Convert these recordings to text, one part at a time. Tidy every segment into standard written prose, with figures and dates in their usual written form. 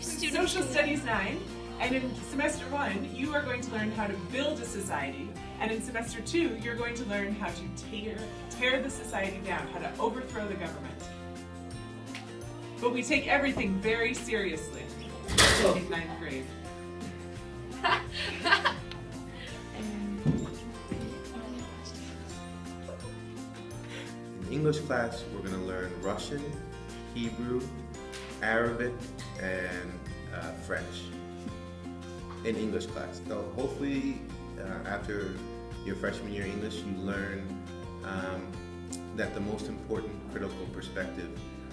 students. Social Studies 9, and in semester 1, you are going to learn how to build a society, and in semester 2, you're going to learn how to tear the society down, how to overthrow the government. But we take everything very seriously in 9th grade. In English class, we're going to learn Russian, Hebrew, Arabic, and French in English class. So hopefully after your freshman year English, you learn that the most important critical perspective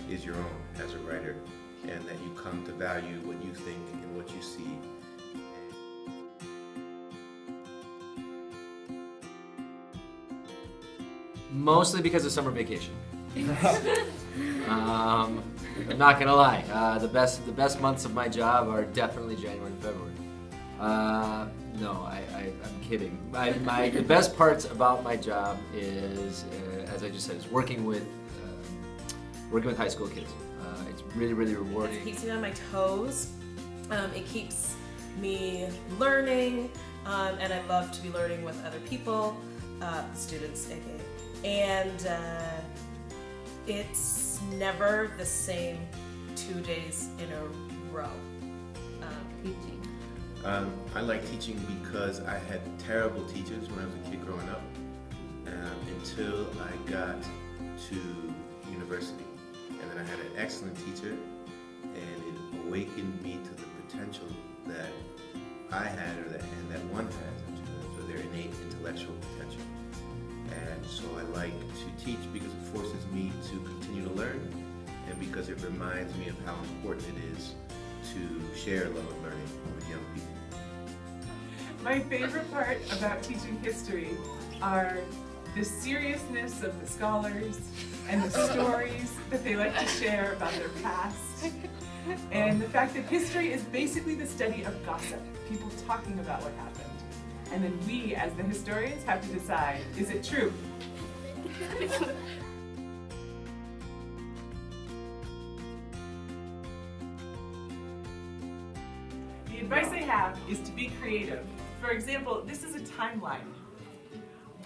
is your own as a writer, and that you come to value what you think and what you see. Mostly because of summer vacation. I'm not gonna lie. The best months of my job are definitely January and February. No, I'm kidding. The best parts about my job is, as I just said, is working with high school kids. It's really, really rewarding. It keeps me on my toes. It keeps me learning, and I love to be learning with other people, students, aka. And it's never the same 2 days in a row. Teaching. I like teaching because I had terrible teachers when I was a kid growing up, until I got to university. And then I had an excellent teacher, and it awakened me to the potential that I had, or that one has, for their innate intellectual potential. And so I like to teach because it forces me to continue to learn, and because it reminds me of how important it is to share love of learning with young people. My favorite part about teaching history are the seriousness of the scholars and the stories that they like to share about their past, and the fact that history is basically the study of gossip, people talking about what happened. And then we, as the historians, have to decide, is it true? The advice I have is to be creative. For example, this is a timeline.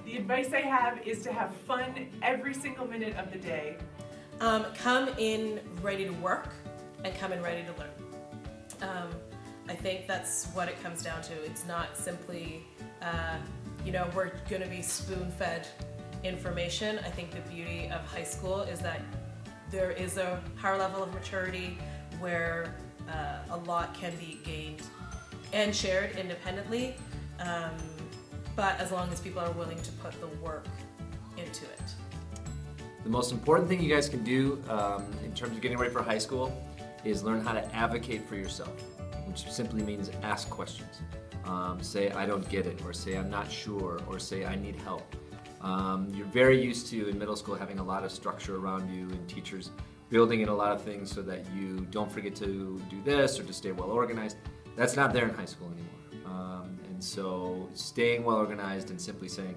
The advice I have is to have fun every single minute of the day. Come in ready to work, and come in ready to learn. I think that's what it comes down to. It's not simply, we're going to be spoon-fed information. I think the beauty of high school is that there is a higher level of maturity where a lot can be gained and shared independently, but as long as people are willing to put the work into it. The most important thing you guys can do in terms of getting ready for high school is learn how to advocate for yourself, which simply means ask questions. Say, I don't get it, or say, I'm not sure, or say, I need help. You're very used to, in middle school, having a lot of structure around you and teachers building in a lot of things so that you don't forget to do this or to stay well organized. That's not there in high school anymore. And so staying well organized and simply saying,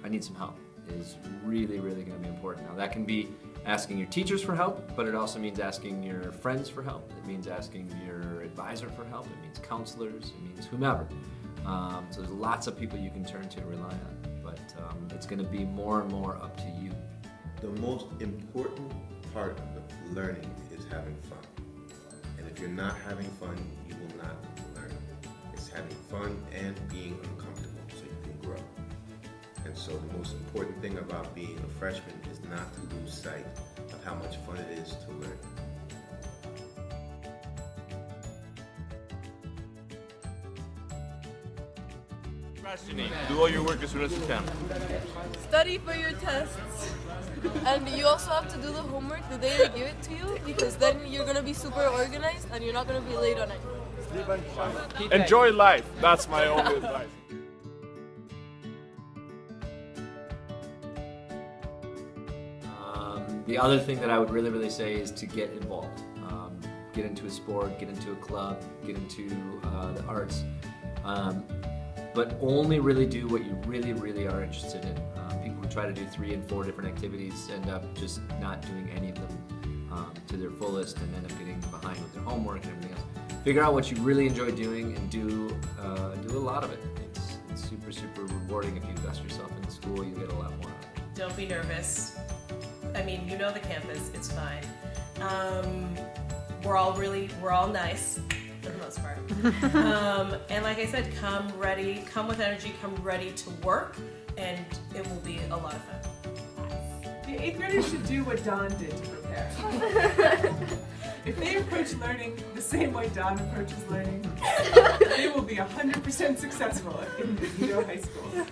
I need some help, is really, really going to be important. Now that can be asking your teachers for help, but it also means asking your friends for help. It means asking your advisor for help. It means counselors. It means whomever. So there's lots of people you can turn to and rely on, but it's going to be more and more up to you. The most important part of learning is having fun. And if you're not having fun, you will not learn. It's having fun and being uncomfortable so you can grow. And so the most important thing about being a freshman is not to lose sight of how much fun it is to learn. Procrastinate. Do all your work as soon as you can. Study for your tests. And you also have to do the homework the day they give it to you, because then you're going to be super organized and you're not going to be late on it. Enjoy life. That's my only advice. The other thing that I would really, really say is to get involved. Get into a sport, get into a club, get into the arts. But only really do what you really, really are interested in. People who try to do 3 and 4 different activities end up just not doing any of them to their fullest and end up getting behind with their homework and everything else. Figure out what you really enjoy doing and do a lot of it. It's super, super rewarding. If you invest yourself in school, you get a lot more out of it. Don't be nervous. I mean, you know the campus, it's fine. We're all nice for the most part. And like I said, come ready, come with energy, come ready to work, and it will be a lot of fun. The 8th graders should do what Dawn did to prepare. If they approach learning the same way Dawn approaches learning, they will be 100% successful in Vito High School.